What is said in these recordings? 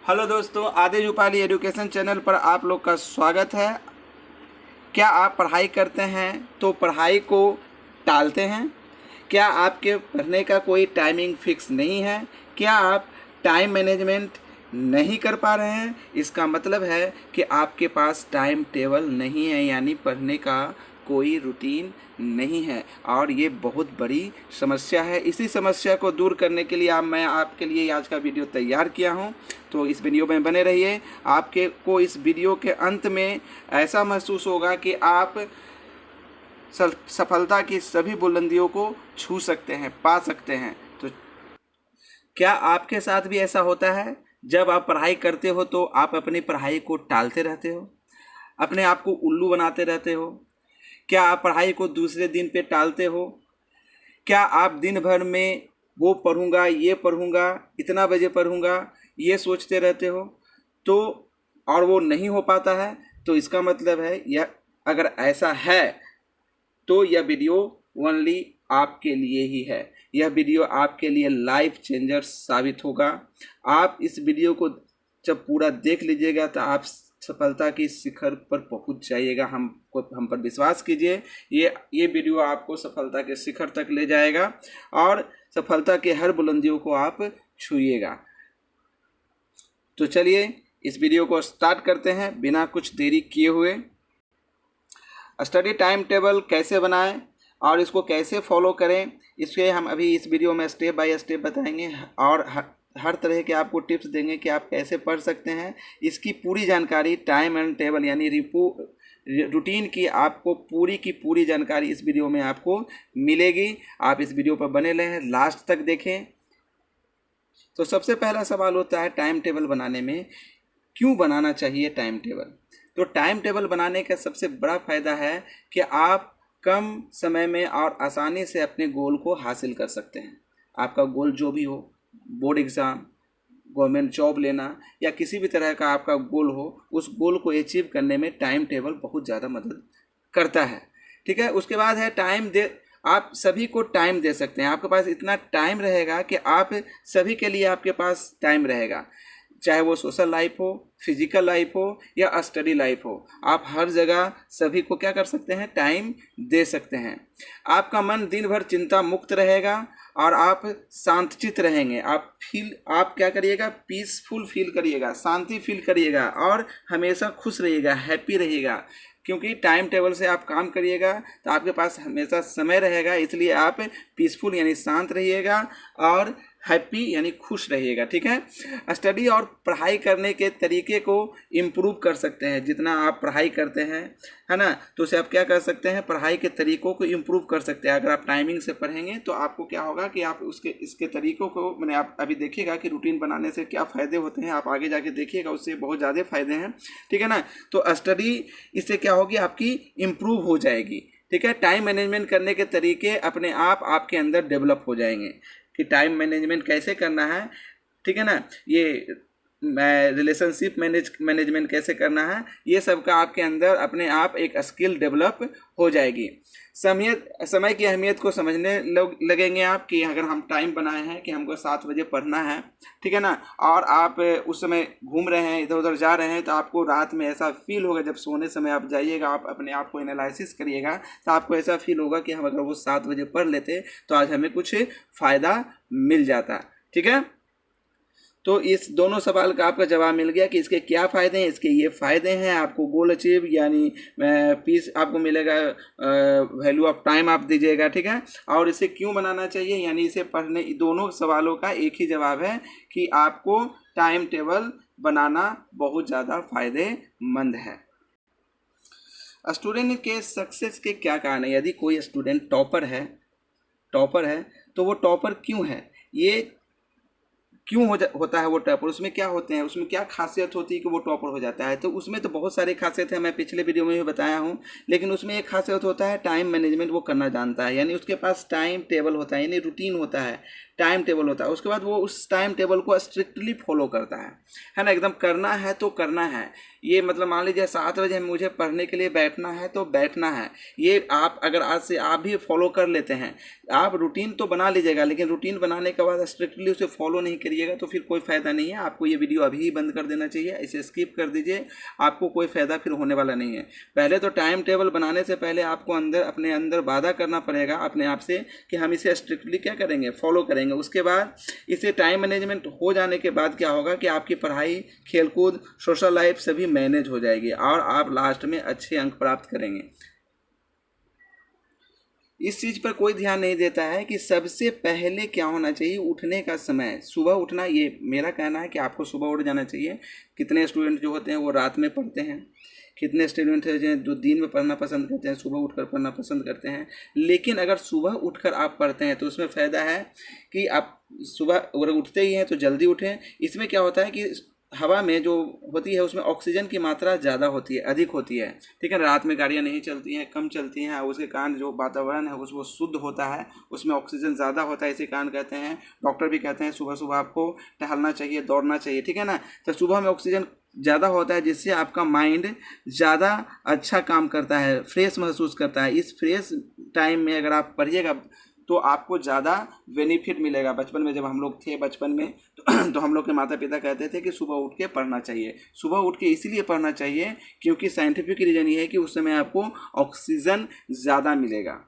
Hello दोस्तों, आदिज Upali education channel पर आप लोग का स्वागत है। क्या आप पढ़ाई करते हैं तो पढ़ाई को टालते हैं? क्या आपके पढ़ने का कोई टाइमिंग फिक्स नहीं है? क्या आप टाइम मैनेजमेंट नहीं कर पा रहे हैं? इसका मतलब है कि आपके पास टाइम टेबल नहीं है, यानी पढ़ने का कोई रूटीन नहीं है और ये बहुत बड़ी समस्या है। इसी समस्या को दूर करने के लिए मैं आपके लिए आज का वीडियो तैयार किया हूँ, तो इस वीडियो में बने रहिए। आपके को इस वीडियो के अंत में ऐसा महसूस होगा कि आप सफलता की सभी बुलंदियों को छू सकते हैं, पा सकते हैं। तो क्या आपके साथ भी ऐसा होता है? जब आप पढ़ाई करते हो तो आप अपनी पढ़ाई को टालते रहते हो, अपने आप को उल्लू बनाते रहते हो? क्या आप पढ़ाई को दूसरे दिन पे टालते हो? क्या आप दिन भर में वो पढ़ूंगा, ये पढ़ूंगा, इतना बजे पढ़ूंगा, ये सोचते रहते हो तो और वो नहीं हो पाता है? तो इसका मतलब है, यह अगर ऐसा है तो यह वीडियो ओनली आपके लिए ही है। यह वीडियो आपके लिए लाइफ चेंजर साबित होगा। आप इस वीडियो को जब पूरा देख लीजिएगा तो आप सफलता की शिखर पर पहुंच जाइएगा। हम पर विश्वास कीजिए, ये वीडियो आपको सफलता के शिखर तक ले जाएगा और सफलता के हर बुलंदियों को आप छूइएगा। तो चलिए इस वीडियो को स्टार्ट करते हैं बिना कुछ देरी किए हुए। स्टडी टाइम टेबल कैसे बनाएं और इसको कैसे फॉलो करें, इसके हम अभी इस वीडियो में स्टेप बाय स्टेप बताएंगे और हर तरह के आपको टिप्स देंगे कि आप कैसे पढ़ सकते हैं। इसकी पूरी जानकारी टाइम एंड टेबल यानी रूटीन की आपको पूरी की पूरी जानकारी इस वीडियो में आपको मिलेगी। आप इस वीडियो पर बने रहें, लास्ट तक देखें। तो सबसे पहला सवाल होता है टाइम टेबल बनाने में, क्यों बनाना चाहिए टाइम टेबल? तो टाइम टेबल बनाने का सबसे बड़ा फ़ायदा है कि आप कम समय में और आसानी से अपने गोल को हासिल कर सकते हैं। आपका गोल जो भी हो, बोर्ड एग्ज़ाम, गवर्नमेंट जॉब लेना या किसी भी तरह का आपका गोल हो, उस गोल को अचीव करने में टाइम टेबल बहुत ज़्यादा मदद करता है। ठीक है, उसके बाद है टाइम दे। आप सभी को टाइम दे सकते हैं। आपके पास इतना टाइम रहेगा कि आप सभी के लिए आपके पास टाइम रहेगा, चाहे वो सोशल लाइफ हो, फिजिकल लाइफ हो या स्टडी लाइफ हो। आप हर जगह सभी को क्या कर सकते हैं, टाइम दे सकते हैं। आपका मन दिन भर चिंता मुक्त रहेगा और आप शांतचित्त रहेंगे। आप क्या करिएगा, पीसफुल फील करिएगा, शांति फील करिएगा और हमेशा खुश रहिएगा, हैप्पी रहिएगा। क्योंकि टाइम टेबल से आप काम करिएगा तो आपके पास हमेशा समय रहेगा, इसलिए आप पीसफुल यानी शांत रहिएगा और हैप्पी यानी खुश रहिएगा। ठीक है, स्टडी और पढ़ाई करने के तरीके को इम्प्रूव कर सकते हैं। जितना आप पढ़ाई करते हैं, है ना, तो उसे आप क्या कर सकते हैं, पढ़ाई के तरीकों को इम्प्रूव कर सकते हैं। अगर आप टाइमिंग से पढ़ेंगे तो आपको क्या होगा कि आप इसके तरीकों को मैंने आप अभी देखिएगा कि रूटीन बनाने से क्या फ़ायदे होते हैं। आप आगे जाके देखिएगा, उससे बहुत ज़्यादा फ़ायदे हैं। ठीक है ना, तो स्टडी इससे क्या होगी, आपकी इम्प्रूव हो जाएगी। ठीक है, टाइम मैनेजमेंट करने के तरीके अपने आप आपके अंदर डेवलप हो जाएंगे कि टाइम मैनेजमेंट कैसे करना है। ठीक है ना, ये रिलेशनशिप मैनेजमेंट कैसे करना है, ये सब का आपके अंदर अपने आप एक स्किल डेवलप हो जाएगी। समय की अहमियत को समझने लगेंगे आप कि अगर हम टाइम बनाए हैं कि हमको 7 बजे पढ़ना है, ठीक है ना, और आप उस समय घूम रहे हैं, इधर उधर जा रहे हैं, तो आपको रात में ऐसा फील होगा, जब सोने समय आप जाइएगा, आप अपने आप को एनालिसिस करिएगा तो आपको ऐसा फील होगा कि हम अगर वो 7 बजे पढ़ लेते तो आज हमें कुछ फ़ायदा मिल जाता। ठीक है, तो इस दोनों सवाल का आपका जवाब मिल गया कि इसके क्या फ़ायदे हैं। इसके ये फ़ायदे हैं, आपको गोल अचीव यानी पीस आपको मिलेगा, वैल्यू ऑफ टाइम आप दीजिएगा। ठीक है, और इसे क्यों बनाना चाहिए, यानी इसे पढ़ने, दोनों सवालों का एक ही जवाब है कि आपको टाइम टेबल बनाना बहुत ज़्यादा फ़ायदेमंद है। स्टूडेंट के सक्सेस के क्या कारण है? यदि कोई स्टूडेंट टॉपर है तो वो टॉपर क्यों है, ये क्यों होता है वो टॉपर, उसमें क्या होते हैं, उसमें क्या खासियत होती है कि वो टॉपर हो जाता है? तो उसमें तो बहुत सारी खासियत है, मैं पिछले वीडियो में भी बताया हूँ, लेकिन उसमें एक खासियत होता है टाइम मैनेजमेंट वो करना जानता है। यानी उसके पास टाइम टेबल होता है, यानी रूटीन होता है। टाइम टेबल होता है, उसके बाद वो उस टाइम टेबल को स्ट्रिक्टली फॉलो करता है ना। एकदम करना है तो करना है। ये मतलब मान लीजिए 7 बजे मुझे पढ़ने के लिए बैठना है तो बैठना है। ये आप अगर आज से आप भी फॉलो कर लेते हैं, आप रूटीन तो बना लीजिएगा, लेकिन रूटीन बनाने के बाद स्ट्रिक्टली उसे फॉलो नहीं करिएगा तो फिर कोई फ़ायदा नहीं है। आपको ये वीडियो अभी ही बंद कर देना चाहिए, इसे स्किप कर दीजिए, आपको कोई फ़ायदा फिर होने वाला नहीं है। पहले तो टाइम टेबल बनाने से पहले आपको अपने अंदर वादा करना पड़ेगा अपने आप से कि हम इसे स्ट्रिक्टली क्या करेंगे, फॉलो करेंगे। उसके बाद इसे टाइम मैनेजमेंट हो जाने के बाद क्या होगा कि आपकी पढ़ाई, खेलकूद, सोशल लाइफ सभी मैनेज हो जाएगी और आप लास्ट में अच्छे अंक प्राप्त करेंगे। इस चीज़ पर कोई ध्यान नहीं देता है कि सबसे पहले क्या होना चाहिए, उठने का समय, सुबह उठना। ये मेरा कहना है कि आपको सुबह उठ जाना चाहिए। कितने स्टूडेंट जो होते हैं वो रात में पढ़ते हैं, कितने स्टूडेंट हैं जो दिन में पढ़ना पसंद करते हैं, सुबह उठकर पढ़ना पसंद करते हैं। लेकिन अगर सुबह उठकर आप पढ़ते हैं तो उसमें फ़ायदा है कि आप सुबह अगर उठते ही हैं तो जल्दी उठें। इसमें क्या होता है कि हवा में जो होती है उसमें ऑक्सीजन की मात्रा ज़्यादा होती है, अधिक होती है, ठीक है। रात में गाड़ियाँ नहीं चलती हैं, कम चलती हैं, उसके कारण जो वातावरण है वो शुद्ध होता है, उसमें ऑक्सीजन ज़्यादा होता है। इसी कारण कहते हैं, डॉक्टर भी कहते हैं सुबह सुबह आपको टहलना चाहिए, दौड़ना चाहिए, ठीक है ना। तो सुबह में ऑक्सीजन ज़्यादा होता है जिससे आपका माइंड ज़्यादा अच्छा काम करता है, फ्रेश महसूस करता है। इस फ्रेश टाइम में अगर आप पढ़िएगा तो आपको ज़्यादा बेनिफिट मिलेगा। बचपन में जब हम लोग थे बचपन में तो हम लोग के माता पिता कहते थे कि सुबह उठ के पढ़ना चाहिए। सुबह उठ के इसीलिए पढ़ना चाहिए क्योंकि साइंटिफिक रीज़न ये है कि उस समय आपको ऑक्सीजन ज़्यादा मिलेगा।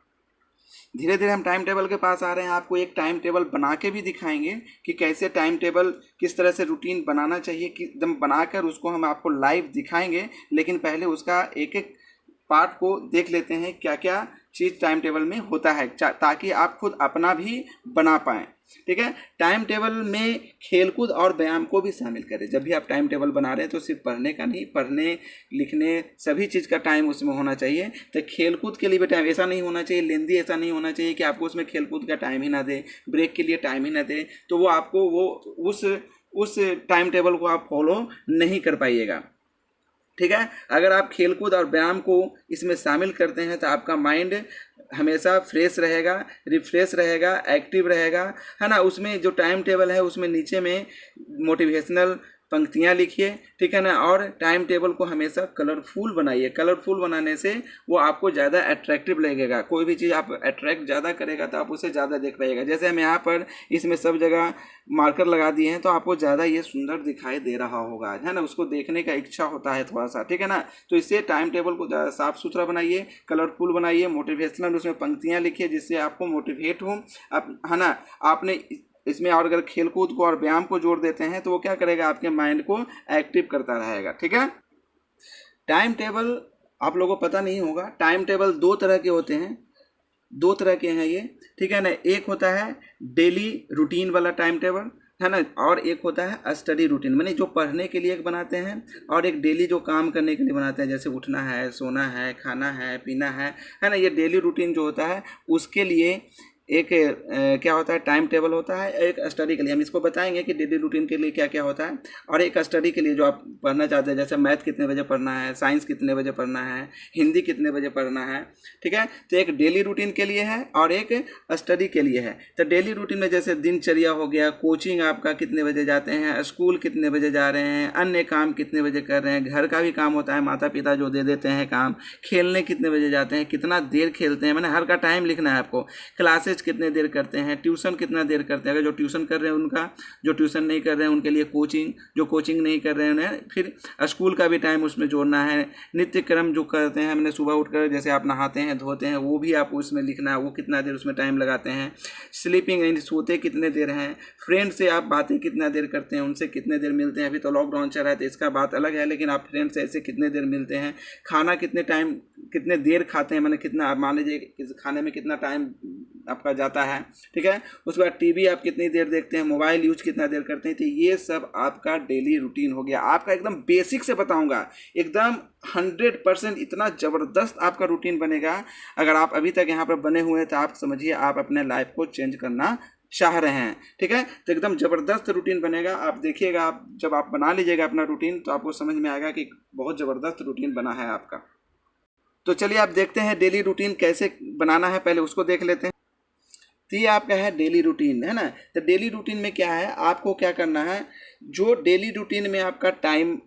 धीरे धीरे हम टाइम टेबल के पास आ रहे हैं। आपको एक टाइम टेबल बना के भी दिखाएंगे कि कैसे टाइम टेबल, किस तरह से रूटीन बनाना चाहिए, कि एकदम बनाकर उसको हम आपको लाइव दिखाएंगे। लेकिन पहले उसका एक एक पार्ट को देख लेते हैं, क्या क्या चीज़ टाइम टेबल में होता है, ताकि आप खुद अपना भी बना पाएँ, ठीक है। टाइम टेबल में खेलकूद और व्यायाम को भी शामिल करें। जब भी आप टाइम टेबल बना रहे हैं तो सिर्फ पढ़ने का नहीं, पढ़ने लिखने सभी चीज़ का टाइम उसमें होना चाहिए। तो खेलकूद के लिए भी टाइम ऐसा नहीं होना चाहिए, लेंदी ऐसा नहीं होना चाहिए कि आपको उसमें खेलकूद का टाइम ही ना दे, ब्रेक के लिए टाइम ही ना दे, तो वो आपको वो उस टाइम टेबल को आप फॉलो नहीं कर पाइएगा, ठीक है। अगर आप खेलकूद और व्यायाम को इसमें शामिल करते हैं तो आपका माइंड हमेशा फ्रेश रहेगा, रिफ्रेश रहेगा, एक्टिव रहेगा, है ना। उसमें जो टाइम टेबल है उसमें नीचे में मोटिवेशनल पंक्तियाँ लिखिए, ठीक है ना। और टाइम टेबल को हमेशा कलरफुल बनाइए। कलरफुल बनाने से वो आपको ज़्यादा अट्रैक्टिव लगेगा। कोई भी चीज़ आप अट्रैक्ट ज़्यादा करेगा तो आप उसे ज़्यादा देख पाइएगा। जैसे हम यहाँ पर इसमें सब जगह मार्कर लगा दिए हैं तो आपको ज़्यादा ये सुंदर दिखाई दे रहा होगा, है ना। उसको देखने का इच्छा होता है थोड़ा सा, ठीक है ना। तो इससे टाइम टेबल को ज़्यादा साफ़ सुथरा बनाइए, कलरफुल बनाइए, मोटिवेशनल उसमें पंक्तियाँ लिखिए जिससे आपको मोटिवेट हो आप, है ना। आपने इसमें और अगर खेलकूद को और व्यायाम को जोड़ देते हैं तो वो क्या करेगा, आपके माइंड को एक्टिव करता रहेगा, ठीक है। टाइम टेबल आप लोगों को पता नहीं होगा, टाइम टेबल 2 तरह के होते हैं, 2 तरह के हैं ये, ठीक है ना। एक होता है डेली रूटीन वाला टाइम टेबल, है ना, और एक होता है स्टडी रूटीन, माने जो पढ़ने के लिए एक बनाते हैं और एक डेली जो काम करने के लिए बनाते हैं, जैसे उठना है, सोना है, खाना है, पीना है ना। ये डेली रूटीन जो होता है उसके लिए एक क्या होता है, टाइम टेबल होता है। एक स्टडी के लिए हम इसको बताएंगे कि डेली रूटीन के लिए क्या क्या होता है, और एक स्टडी के लिए जो आप पढ़ना चाहते हैं, जैसे मैथ कितने बजे पढ़ना है, साइंस कितने बजे पढ़ना है, हिंदी कितने बजे पढ़ना है, ठीक है। तो एक डेली रूटीन के लिए है और एक स्टडी के लिए है। तो डेली रूटीन में जैसे दिनचर्या हो गया, कोचिंग आपका कितने बजे जाते हैं, स्कूल कितने बजे जा रहे हैं, अन्य काम कितने बजे कर रहे हैं, घर का भी काम होता है, माता पिता जो दे देते हैं काम, खेलने कितने बजे जाते हैं, कितना देर खेलते हैं, मैंने हर का टाइम लिखना है आपको। क्लासेज कितने देर करते हैं, ट्यूशन कितना देर करते हैं, अगर जो ट्यूशन कर रहे हैं उनका, जो ट्यूशन नहीं कर रहे हैं उनके लिए कोचिंग, जो कोचिंग नहीं कर रहे हैं फिर स्कूल का भी टाइम उसमें जोड़ना है। नित्य क्रम जो करते हैं, हमने सुबह उठकर जैसे आप नहाते हैं, धोते हैं, वो भी आप उसमें लिखना है, वो कितना देर उसमें टाइम लगाते हैं। स्लीपिंग यानी सोते कितने देर हैं, फ्रेंड से आप बातें कितना देर करते हैं, उनसे कितने देर मिलते हैं। अभी तो लॉकडाउन चल रहा है तो इसका बात अलग है, लेकिन आप फ्रेंड से ऐसे कितने देर मिलते हैं, खाना कितने देर खाते हैं, मैंने कितना, आप मान लीजिए खाने में कितना टाइम आपका जाता है, ठीक है। उसके बाद टीवी आप कितनी देर देखते हैं, मोबाइल यूज कितना देर करते हैं। तो ये सब आपका डेली रूटीन हो गया। आपका एकदम बेसिक से बताऊंगा, एकदम 100% इतना ज़बरदस्त आपका रूटीन बनेगा। अगर आप अभी तक यहाँ पर बने हुए हैं तो आप समझिए आप अपने लाइफ को चेंज करना चाह रहे हैं, ठीक है। तो एकदम ज़बरदस्त रूटीन बनेगा। आप देखिएगा, आप जब आप बना लीजिएगा अपना रूटीन तो आपको समझ में आएगा कि बहुत ज़बरदस्त रूटीन बना है आपका। तो चलिए आप देखते हैं डेली रूटीन कैसे बनाना है, पहले उसको देख लेते हैं। तो ये आपका है डेली रूटीन, है ना। तो डेली रूटीन में क्या है, आपको क्या करना है, जो डेली रूटीन में आपका टाइम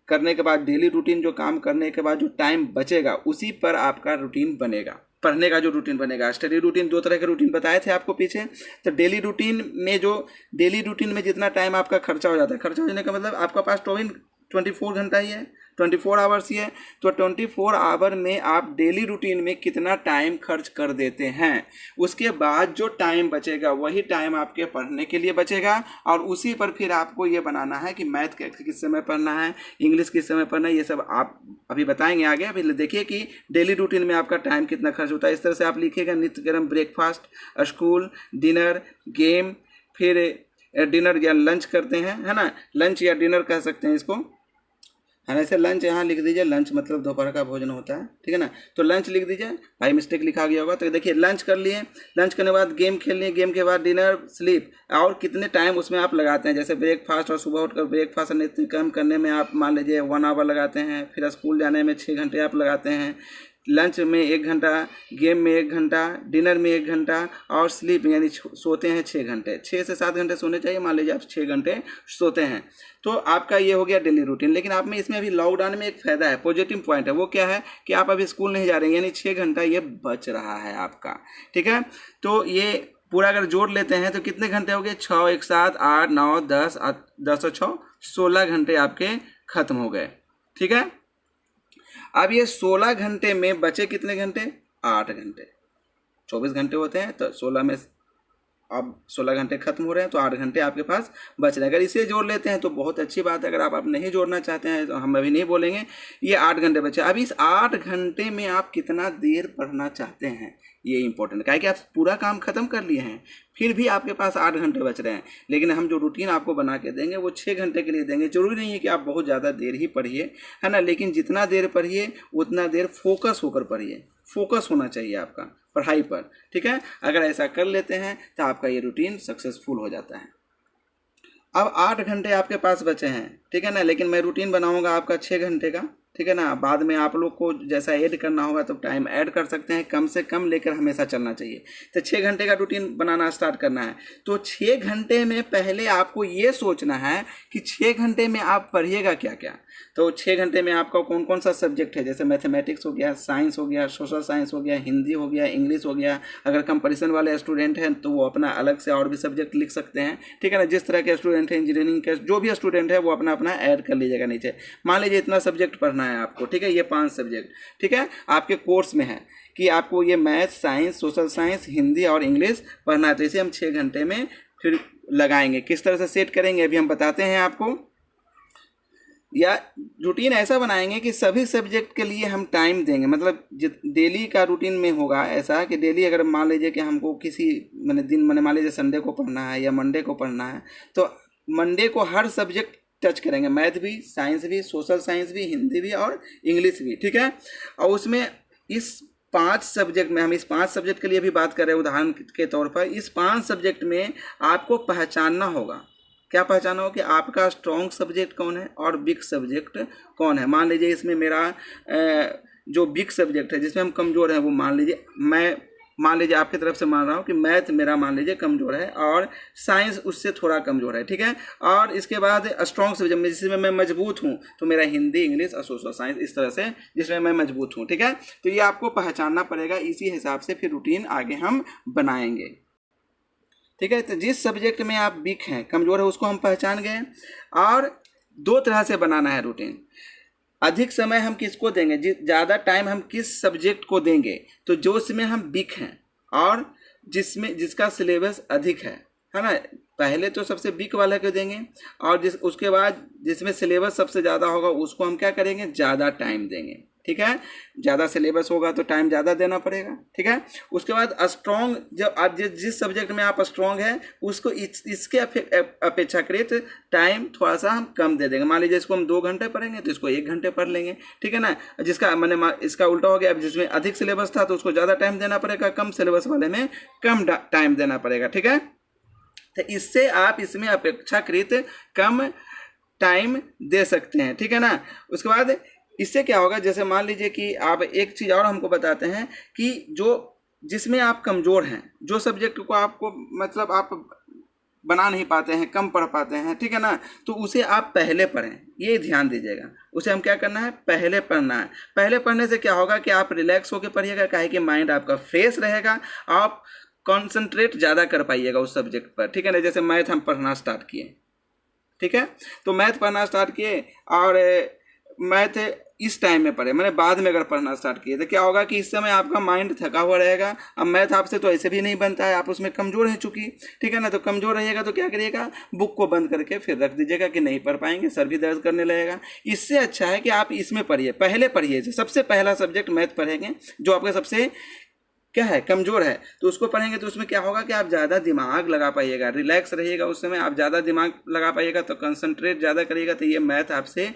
करने के बाद, डेली रूटीन जो काम करने के बाद जो टाइम बचेगा उसी पर आपका रूटीन बनेगा। पढ़ने का जो रूटीन बनेगा, स्टडी रूटीन, दो तरह के रूटीन बताए थे आपको पीछे। तो डेली रूटीन में जितना टाइम आपका खर्चा हो जाता है, खर्चा होने का मतलब आपका पास 24 घंटा ही है, 24 आवर्स ही है। तो 24 आवर में आप डेली रूटीन में कितना टाइम खर्च कर देते हैं, उसके बाद जो टाइम बचेगा वही टाइम आपके पढ़ने के लिए बचेगा। और उसी पर फिर आपको ये बनाना है कि मैथ किस समय पढ़ना है, इंग्लिश किस समय पढ़ना है, ये सब आप अभी बताएंगे आगे। अभी देखिए कि डेली रूटीन में आपका टाइम कितना खर्च होता है। इस तरह से आप लिखिएगा, नित्य कर्म, ब्रेकफास्ट, स्कूल, डिनर, गेम, फिर डिनर या लंच करते हैं, है ना, लंच या डिनर कह सकते हैं इसको, है ना। ऐसे लंच यहाँ लिख दीजिए, लंच मतलब दोपहर का भोजन होता है, ठीक है ना। तो लंच लिख दीजिए, भाई मिस्टेक लिखा गया होगा। तो देखिए लंच कर लिए, लंच करने के बाद गेम खेल लिए, गेम के बाद डिनर, स्लीप, और कितने टाइम उसमें आप लगाते हैं। जैसे ब्रेकफास्ट, और सुबह उठकर ब्रेकफास्ट नित्य कर्म करने में आप मान लीजिए 1 आवर लगाते हैं, फिर स्कूल जाने में 6 घंटे आप लगाते हैं, लंच में 1 घंटा, गेम में 1 घंटा, डिनर में 1 घंटा, और स्लीप यानी सोते हैं 6 घंटे, 6 से 7 घंटे सोने चाहिए। मान लीजिए आप 6 घंटे सोते हैं। तो आपका ये हो गया डेली रूटीन। लेकिन आप में इसमें अभी लॉकडाउन में एक फ़ायदा है, पॉजिटिव पॉइंट है, वो क्या है कि आप अभी स्कूल नहीं जा रहे हैं, यानी 6 घंटा ये बच रहा है आपका, ठीक है। तो ये पूरा अगर जोड़ लेते हैं तो कितने घंटे हो गए, 6, 1, 7, 8, 9, 10, 10 और 6, 16 घंटे आपके खत्म हो गए, ठीक है। अब ये 16 घंटे में बचे कितने घंटे, 8 घंटे। 24 घंटे होते हैं, तो 16 में अब 16 घंटे खत्म हो रहे हैं, तो 8 घंटे आपके पास बच रहे हैं। अगर इसे जोड़ लेते हैं तो बहुत अच्छी बात है। अगर आप नहीं जोड़ना चाहते हैं तो हम अभी नहीं बोलेंगे। ये 8 घंटे बचे। अब इस 8 घंटे में आप कितना देर पढ़ना चाहते हैं, ये इंपॉर्टेंट है, कि आप पूरा काम खत्म कर लिए हैं, फिर भी आपके पास 8 घंटे बच रहे हैं। लेकिन हम जो रूटीन आपको बना के देंगे वो 6 घंटे के लिए देंगे। जरूरी नहीं है कि आप बहुत ज़्यादा देर ही पढ़िए, है ना, लेकिन जितना देर पढ़िए उतना देर फोकस होकर पढ़िए। फोकस होना चाहिए आपका पढ़ाई पर, ठीक है। अगर ऐसा कर लेते हैं तो आपका ये रूटीन सक्सेसफुल हो जाता है। अब 8 घंटे आपके पास बचे हैं, ठीक है ना, लेकिन मैं रूटीन बनाऊंगा आपका 6 घंटे का, ठीक है ना। बाद में आप लोग को जैसा ऐड करना होगा तो टाइम ऐड कर सकते हैं, कम से कम लेकर हमेशा चलना चाहिए। तो 6 घंटे का रूटीन बनाना स्टार्ट करना है। तो 6 घंटे में पहले आपको ये सोचना है कि 6 घंटे में आप पढ़िएगा क्या क्या। तो 6 घंटे में आपका कौन कौन सा सब्जेक्ट है, जैसे मैथमेटिक्स हो गया, साइंस हो गया, सोशल साइंस हो गया, हिंदी हो गया, इंग्लिश हो गया। अगर कंपटीशन वाले स्टूडेंट हैं तो वो अपना अलग से और भी सब्जेक्ट लिख सकते हैं, ठीक है ना। जिस तरह के स्टूडेंट हैं, इंजीनियरिंग के जो भी स्टूडेंट है वो अपना अपना ऐड कर लीजिएगा नीचे। मान लीजिए इतना सब्जेक्ट पढ़ना है आपको, ठीक है, ये 5 सब्जेक्ट, ठीक है, आपके कोर्स में है कि आपको ये math, science, social science, Hindi और इंग्लिश पढ़ना है। तो इसे हम 6 घंटे में फिर लगाएंगे। किस तरह से सेट करेंगे अभी हम बताते हैं आपको। या रूटीन ऐसा बनाएंगे कि सभी सब्जेक्ट के लिए हम टाइम देंगे। मतलब डेली का रूटीन में होगा ऐसा कि डेली अगर मान लीजिए कि हमको किसी दिन मान लीजिए संडे को पढ़ना है या मंडे को पढ़ना है, तो मंडे को हर सब्जेक्ट टच करेंगे, मैथ भी, साइंस भी, सोशल साइंस भी, हिंदी भी और इंग्लिश भी, ठीक है। और उसमें इस 5 सब्जेक्ट में, हम इस 5 सब्जेक्ट के लिए भी बात कर रहे हैं उदाहरण के तौर पर। इस 5 सब्जेक्ट में आपको पहचानना होगा। क्या पहचाना हो कि आपका स्ट्रॉन्ग सब्जेक्ट कौन है और वीक सब्जेक्ट कौन है। मान लीजिए इसमें मेरा जो वीक सब्जेक्ट है, जिसमें हम कमज़ोर हैं, वो मान लीजिए आपकी तरफ से मान रहा हूँ कि मैथ मेरा मान लीजिए कमज़ोर है और साइंस उससे थोड़ा कमज़ोर है, ठीक है। और इसके बाद स्ट्रॉन्ग सब्जेक्ट में जिसमें मैं मजबूत हूँ तो मेरा हिंदी, इंग्लिश और सोशल साइंस, इस तरह से जिसमें मैं मजबूत हूँ, ठीक है। तो ये आपको पहचानना पड़ेगा। इसी हिसाब से फिर रूटीन आगे हम बनाएंगे, ठीक है। तो जिस सब्जेक्ट में आप वीक हैं, कमज़ोर है, उसको हम पहचान गए। और 2 तरह से बनाना है रूटीन। अधिक समय हम किसको देंगे, ज़्यादा टाइम हम किस सब्जेक्ट को देंगे, तो जो इसमें हम वीक हैं और जिसका सिलेबस अधिक है ना। पहले तो सबसे वीक वाला को देंगे और उसके बाद जिसमें सिलेबस सबसे ज़्यादा होगा उसको हम क्या करेंगे, ज़्यादा टाइम देंगे, ठीक है। ज़्यादा सिलेबस होगा तो टाइम ज़्यादा देना पड़ेगा, ठीक है। उसके बाद स्ट्रॉन्ग, जब आप जिस सब्जेक्ट में आप स्ट्रॉन्ग है उसको इसके अपेक्षाकृत टाइम थोड़ा सा हम कम दे देंगे। मान लीजिए इसको हम 2 घंटे पढ़ेंगे तो इसको 1 घंटे पढ़ लेंगे, ठीक है ना। जिसका इसका उल्टा हो गया, अब जिसमें अधिक सिलेबस था तो उसको ज़्यादा टाइम देना पड़ेगा, कम सिलेबस वाले में कम टाइम देना पड़ेगा, ठीक है। तो इससे आप इसमें अपेक्षाकृत कम टाइम दे सकते हैं, ठीक है ना। उसके बाद इससे क्या होगा, जैसे मान लीजिए कि आप एक चीज़ और हमको बताते हैं कि जो जिसमें आप कमज़ोर हैं, जो सब्जेक्ट को आपको मतलब आप बना नहीं पाते हैं, कम पढ़ पाते हैं, ठीक है ना, तो उसे आप पहले पढ़ें, ये ध्यान दीजिएगा। उसे हम क्या करना है, पहले पढ़ना है। पहले पढ़ने से क्या होगा कि आप रिलैक्स होकर पढ़िएगा, काहे कि माइंड आपका फ्रेश रहेगा, आप कॉन्सेंट्रेट ज़्यादा कर पाइएगा उस सब्जेक्ट पर, ठीक है ना। जैसे मैथ हम पढ़ना स्टार्ट किए, ठीक है, तो मैथ पढ़ना स्टार्ट किए और मैथ इस टाइम में पढ़े, मैंने बाद में अगर पढ़ना स्टार्ट किए तो क्या होगा कि इस समय आपका माइंड थका हुआ रहेगा। अब मैथ आपसे तो ऐसे भी नहीं बनता है, आप उसमें कमज़ोर हैं चूँकि, ठीक है ना, तो कमज़ोर रहिएगा तो क्या करिएगा, बुक को बंद करके फिर रख दीजिएगा कि नहीं पढ़ पाएंगे, सर भी दर्द करने लगेगा। इससे अच्छा है कि आप इसमें पढ़िए, पहले पढ़िए। सबसे पहला सब्जेक्ट मैथ पढ़ेंगे जो आपका सबसे क्या है, कमज़ोर है, तो उसको पढ़ेंगे तो उसमें क्या होगा कि आप ज़्यादा दिमाग लगा पाइएगा, रिलैक्स रहिएगा उस समय, आप ज़्यादा दिमाग लगा पाइएगा तो कंसंट्रेट ज़्यादा करिएगा, तो ये मैथ आपसे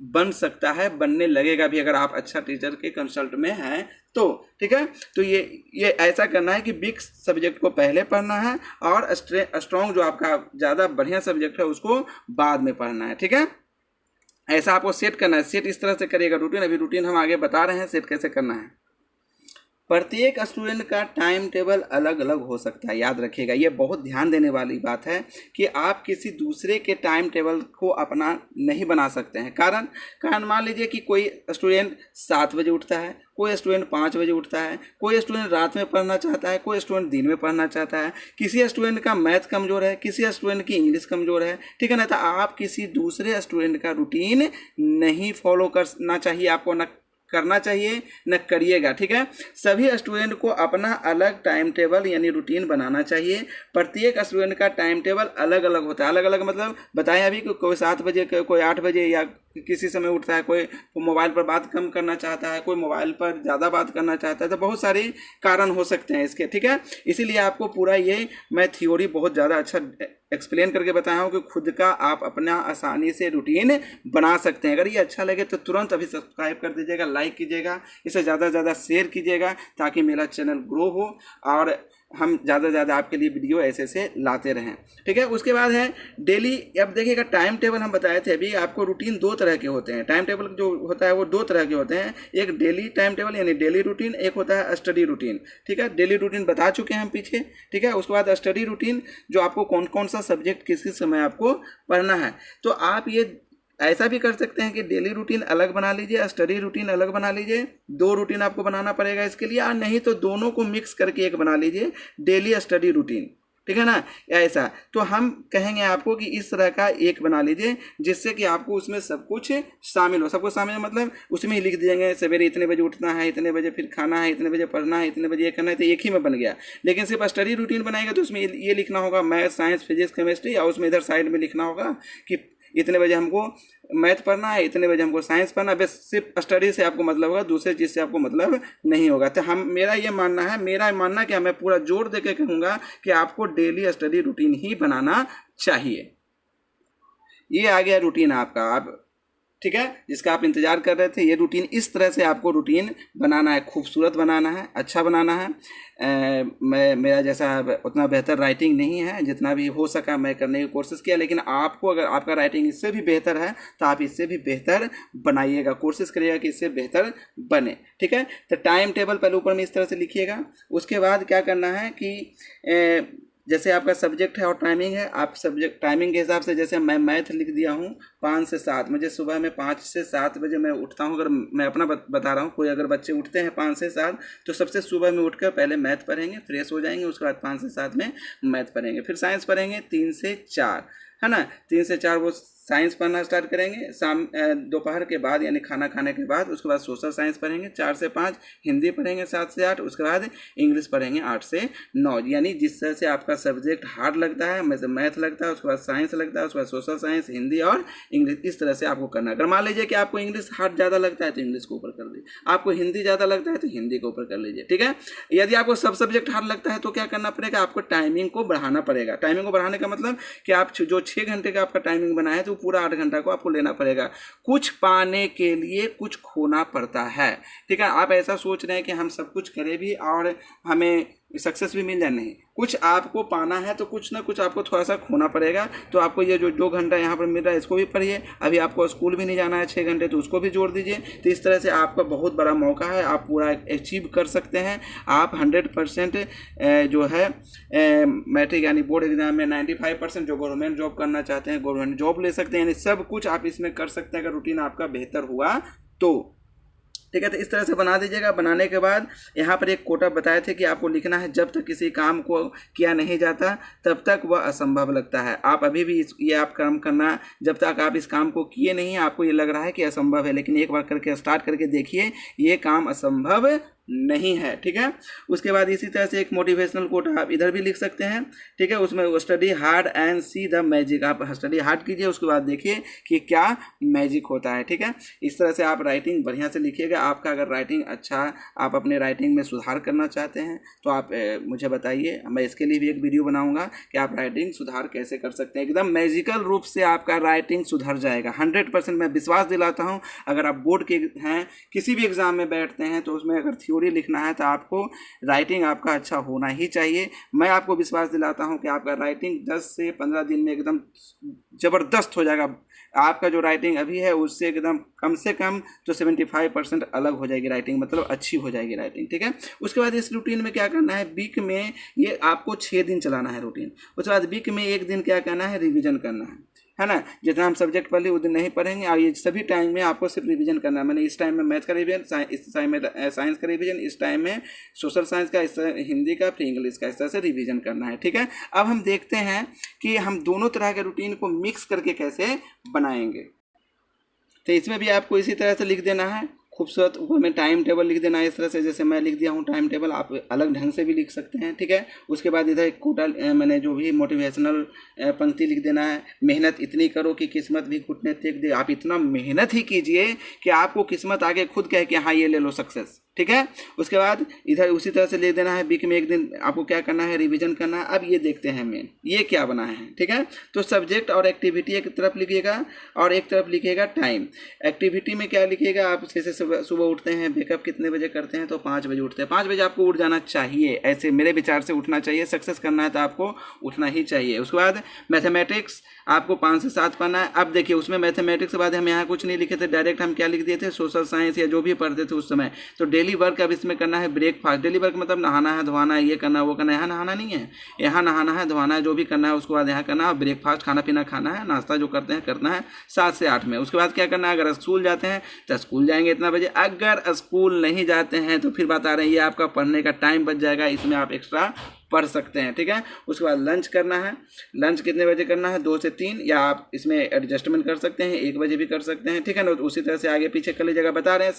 बन सकता है, बनने लगेगा भी अगर आप अच्छा टीचर के कंसल्ट में हैं तो, ठीक है। तो ये ऐसा करना है कि वीक सब्जेक्ट को पहले पढ़ना है और स्ट्रॉन्ग जो आपका ज़्यादा बढ़िया सब्जेक्ट है उसको बाद में पढ़ना है, ठीक है। ऐसा आपको सेट करना है, सेट इस तरह से करिएगा रूटीन, अभी रूटीन हम आगे बता रहे हैं सेट कैसे करना है। प्रत्येक स्टूडेंट का टाइम टेबल अलग अलग हो सकता है, याद रखिएगा, ये बहुत ध्यान देने वाली बात है कि आप किसी दूसरे के टाइम टेबल को अपना नहीं बना सकते हैं। कारण मान लीजिए कि कोई स्टूडेंट 7 बजे उठता है, कोई स्टूडेंट 5 बजे उठता है, कोई स्टूडेंट रात में पढ़ना चाहता है, कोई स्टूडेंट दिन में पढ़ना चाहता है, किसी स्टूडेंट का मैथ कमज़ोर है, किसी स्टूडेंट की इंग्लिश कमज़ोर है, ठीक है ना। तो आप किसी दूसरे स्टूडेंट का रूटीन नहीं फॉलो करना चाहिए, आपको न करना चाहिए न करिएगा, ठीक है। सभी स्टूडेंट को अपना अलग टाइम टेबल यानी रूटीन बनाना चाहिए। प्रत्येक स्टूडेंट का टाइम टेबल अलग अलग होता है, अलग अलग मतलब बताएं अभी, कोई 7 बजे, कोई 8 बजे या किसी समय उठता है, कोई मोबाइल पर बात कम करना चाहता है, कोई मोबाइल पर ज़्यादा बात करना चाहता है, तो बहुत सारे कारण हो सकते हैं इसके, ठीक है। इसीलिए आपको पूरा ये मैं थ्योरी बहुत ज़्यादा अच्छा एक्सप्लेन करके बताया हूँ कि खुद का आप अपना आसानी से रूटीन बना सकते हैं। अगर ये अच्छा लगे तो तुरंत अभी सब्सक्राइब कर दीजिएगा, लाइक कीजिएगा, इसे ज़्यादा से ज़्यादा शेयर कीजिएगा ताकि मेरा चैनल ग्रो हो और हम ज़्यादा से ज़्यादा आपके लिए वीडियो ऐसे लाते रहें, ठीक है। उसके बाद है डेली, अब देखिएगा टाइम टेबल हम बताए थे अभी आपको, रूटीन 2 तरह के होते हैं। टाइम टेबल जो होता है वो 2 तरह के होते हैं, एक डेली टाइम टेबल यानी डेली रूटीन, एक होता है स्टडी रूटीन, ठीक है। डेली रूटीन बता चुके हैं हम पीछे, ठीक है। उसके बाद स्टडी रूटीन जो आपको कौन कौन सा सब्जेक्ट किस किस समय आपको पढ़ना है, तो आप ये ऐसा भी कर सकते हैं कि डेली रूटीन अलग बना लीजिए, स्टडी रूटीन अलग बना लीजिए, 2 रूटीन आपको बनाना पड़ेगा इसके लिए, और नहीं तो दोनों को मिक्स करके एक बना लीजिए, डेली स्टडी रूटीन, ठीक है ना। ऐसा तो हम कहेंगे आपको कि इस तरह का एक बना लीजिए जिससे कि आपको उसमें सब कुछ शामिल हो। सब कुछ शामिल मतलब उसमें ही लिख दिएंगे सवेरे इतने बजे उठना है, इतने बजे फिर खाना है, इतने बजे पढ़ना है, इतने बजे ये करना है, तो एक ही में बन गया। लेकिन सिर्फ स्टडी रूटीन बनाएगा तो उसमें ये लिखना होगा मैथ, साइंस, फिजिक्स, केमिस्ट्री, और उसमें इधर साइड में लिखना होगा कि इतने बजे हमको मैथ पढ़ना है, इतने बजे हमको साइंस पढ़ना है। बस सिर्फ स्टडी से आपको मतलब होगा, दूसरे चीज़ से आपको मतलब नहीं होगा। तो मेरा ये मानना क्या, मैं पूरा जोर दे के कहूँगा कि आपको डेली स्टडी रूटीन ही बनाना चाहिए। ये आ गया रूटीन आपका, आप ठीक है, जिसका आप इंतजार कर रहे थे। ये रूटीन इस तरह से आपको रूटीन बनाना है, खूबसूरत बनाना है, अच्छा बनाना है। मेरा जैसा उतना बेहतर राइटिंग नहीं है, जितना भी हो सका मैं करने की कोशिश किया, लेकिन आपको अगर आपका राइटिंग इससे भी बेहतर है तो आप इससे भी बेहतर बनाइएगा, कोशिश करिएगा कि इससे बेहतर बने, ठीक है। तो टाइम टेबल पहले ऊपर में इस तरह से लिखिएगा। उसके बाद क्या करना है कि जैसे आपका सब्जेक्ट है और टाइमिंग है, आप सब्जेक्ट टाइमिंग के हिसाब से, जैसे मैं मैथ लिख दिया हूँ 5 से 7, मुझे सुबह में 5 से 7 बजे मैं उठता हूँ। अगर मैं अपना बता रहा हूँ, कोई अगर बच्चे उठते हैं 5 से 7 तो सबसे सुबह में उठकर पहले मैथ पढ़ेंगे, फ्रेश हो जाएंगे, उसके बाद 5 से 7 में मैथ पढ़ेंगे, फिर साइंस पढ़ेंगे 3 से 4, है ना। 3 से 4 वो साइंस पढ़ना स्टार्ट करेंगे, दोपहर के बाद यानी खाना खाने के बाद। उसके बाद सोशल साइंस पढ़ेंगे 4 से 5, हिंदी पढ़ेंगे 7 से 8, उसके बाद इंग्लिश पढ़ेंगे 8 से 9। यानी जिस तरह से आपका सब्जेक्ट हार्ड लगता है, जैसे मैथ लगता है, उसके बाद साइंस लगता है, उसके बाद सोशल साइंस, हिंदी और इंग्लिश, इस तरह से आपको करना है। अगर मान लीजिए कि आपको इंग्लिश हार्ड ज़्यादा लगता है तो इंग्लिश को ऊपर कर लीजिए, आपको हिंदी ज़्यादा लगता है तो हिंदी को ऊपर कर लीजिए, ठीक है। यदि आपको सब सब्जेक्ट हार्ड लगता है तो क्या करना पड़ेगा, आपको टाइमिंग को बढ़ाना पड़ेगा। टाइमिंग को बढ़ाने का मतलब कि आप जो 6 घंटे का आपका टाइमिंग बनाया है तो पूरा 8 घंटा को आपको लेना पड़ेगा। कुछ पाने के लिए कुछ खोना पड़ता है, ठीक है। आप ऐसा सोच रहे हैं कि हम सब कुछ करें भी और हमें सक्सेस भी मिल जाए, नहीं, कुछ आपको पाना है तो कुछ ना कुछ आपको थोड़ा सा खोना पड़ेगा। तो आपको ये जो 2 घंटा यहाँ पर मिल रहा है इसको भी पढ़िए। अभी आपको स्कूल भी नहीं जाना है 6 घंटे, तो उसको भी जोड़ दीजिए। तो इस तरह से आपका बहुत बड़ा मौका है, आप पूरा अचीव कर सकते हैं। आप 100% जो है मैट्रिक यानी बोर्ड एग्जाम में 95% जो गवर्नमेंट जॉब करना चाहते हैं गवर्नमेंट जॉब ले सकते हैं। यानी सब कुछ आप इसमें कर सकते हैं अगर रूटीन आपका बेहतर हुआ तो। ठीक है, तो इस तरह से बना दीजिएगा। बनाने के बाद यहाँ पर एक कोटा बताए थे कि आपको लिखना है, जब तक किसी काम को किया नहीं जाता तब तक वह असंभव लगता है। आप अभी भी ये आप काम करना, जब तक आप इस काम को किए नहीं आपको ये लग रहा है कि असंभव है, लेकिन एक बार करके स्टार्ट करके देखिए, ये काम असंभव नहीं है। ठीक है, उसके बाद इसी तरह से एक मोटिवेशनल कोट आप इधर भी लिख सकते हैं। ठीक है, उसमें study hard and see the magic, आप स्टडी हार्ड कीजिए, उसके बाद देखिए कि क्या मैजिक होता है। ठीक है, इस तरह से आप राइटिंग बढ़िया से लिखिएगा। आपका अगर राइटिंग अच्छा, आप अपने राइटिंग में सुधार करना चाहते हैं तो आप मुझे बताइए, मैं इसके लिए भी एक वीडियो बनाऊंगा कि आप राइटिंग सुधार कैसे कर सकते हैं। एकदम मैजिकल रूप से आपका राइटिंग सुधर जाएगा 100%। मैं विश्वास दिलाता हूँ। अगर आप बोर्ड के हैं, किसी भी एग्जाम में बैठते हैं, तो उसमें अगर थ्योरी लिखना है तो आपको राइटिंग आपका अच्छा होना ही चाहिए। मैं आपको विश्वास दिलाता हूं कि आपका राइटिंग 10 से 15 दिन में एकदम ज़बरदस्त हो जाएगा। आपका जो राइटिंग अभी है उससे एकदम कम से कम तो 75% अलग हो जाएगी राइटिंग, मतलब अच्छी हो जाएगी राइटिंग। ठीक है, उसके बाद इस रूटीन में क्या करना है, वीक में ये आपको 6 दिन चलाना है रूटीन। उसके बाद वीक में 1 दिन क्या करना है, रिवीजन करना है ना। जितना हम सब्जेक्ट पढ़ लिए उस दिन नहीं पढ़ेंगे, और ये सभी टाइम में आपको सिर्फ रिवीजन करना है। मैंने इस टाइम में मैथ का रिवीजन, इस टाइम में साइंस का रिवीजन, इस टाइम में सोशल साइंस का, इस हिंदी का, फिर इंग्लिश का, इस तरह से रिवीजन करना है। ठीक है, अब हम देखते हैं कि हम दोनों तरह के रूटीन को मिक्स करके कैसे बनाएंगे। तो इसमें भी आपको इसी तरह से लिख देना है, खूबसूरत ऊपर में टाइम टेबल लिख देना है इस तरह से, जैसे मैं लिख दिया हूँ टाइम टेबल। आप अलग ढंग से भी लिख सकते हैं। ठीक है, उसके बाद इधर एक कोटा मैंने जो भी मोटिवेशनल पंक्ति लिख देना है, मेहनत इतनी करो कि किस्मत भी घुटने टेक दे। आप इतना मेहनत ही कीजिए कि आपको किस्मत आगे खुद कहे कि हाँ ये ले लो सक्सेस। ठीक है, उसके बाद इधर उसी तरह से लिख देना है, वीक में 1 दिन आपको क्या करना है, रिवीजन करना है। अब ये देखते हैं मेन ये क्या बना है। ठीक है, तो सब्जेक्ट और एक्टिविटी एक तरफ लिखिएगा और एक तरफ लिखिएगा टाइम। एक्टिविटी में क्या लिखिएगा, आप जैसे सुबह उठते हैं, वेकअप कितने बजे करते हैं, तो 5 बजे उठते हैं। 5 बजे आपको उठ जाना चाहिए, ऐसे मेरे विचार से उठना चाहिए। सक्सेस करना है तो आपको उठना ही चाहिए। उसके बाद मैथमेटिक्स आपको 5 से 7 पढ़ना है। अब देखिए उसमें मैथमेटिक्स के बाद हम यहाँ कुछ नहीं लिखे थे, डायरेक्ट हम क्या लिख दिए थे, सोशल साइंस या जो भी पढ़ते थे उस समय। तो डेली वर्क अब इसमें करना है ब्रेकफास्ट। डेली वर्क मतलब नहाना है, धोना है, ये करना है, वो करना है। यहाँ नहाना नहीं है, यहाँ नहाना है, धोना है, जो भी करना है उसके बाद यहाँ करना है। ब्रेकफास्ट खाना पीना खाना है, नाश्ता जो करते हैं करना है 7 से 8 में। उसके बाद क्या करना है, अगर स्कूल जाते हैं तो स्कूल जाएंगे इतना बजे। अगर स्कूल नहीं जाते हैं तो फिर बता रहे हैं ये आपका पढ़ने का टाइम बच जाएगा, इसमें आप एक्स्ट्रा पढ़ सकते हैं। ठीक है, उसके बाद लंच करना है। लंच कितने बजे करना है, 2 से 3, या आप इसमें एडजस्टमेंट कर सकते हैं, 1 बजे भी कर सकते हैं। ठीक है ना, तो उसी तरह से आगे पीछे कर लीजिएगा। बता रहे हैं